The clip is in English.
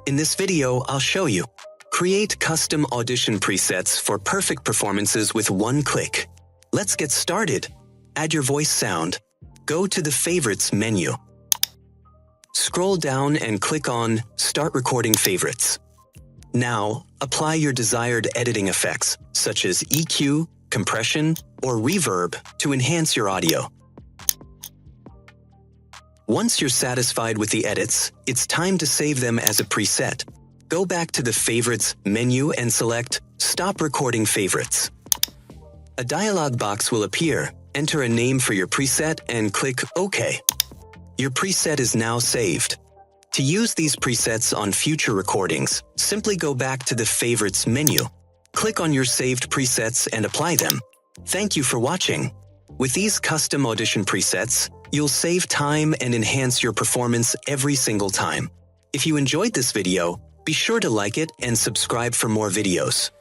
In this video, I'll show you. Create custom audition presets for perfect performances with one click. Let's get started. Add your voice sound. Go to the Favorites menu. Scroll down and click on Start Recording Favorites. Now, apply your desired editing effects, such as EQ, compression, or reverb to enhance your audio. Once you're satisfied with the edits, it's time to save them as a preset. Go back to the Favorites menu and select Stop Recording Favorites. A dialog box will appear. Enter a name for your preset and click OK. Your preset is now saved. To use these presets on future recordings, simply go back to the Favorites menu. Click on your saved presets and apply them. Thank you for watching. With these custom audition presets, you'll save time and enhance your performance every single time. If you enjoyed this video, be sure to like it and subscribe for more videos.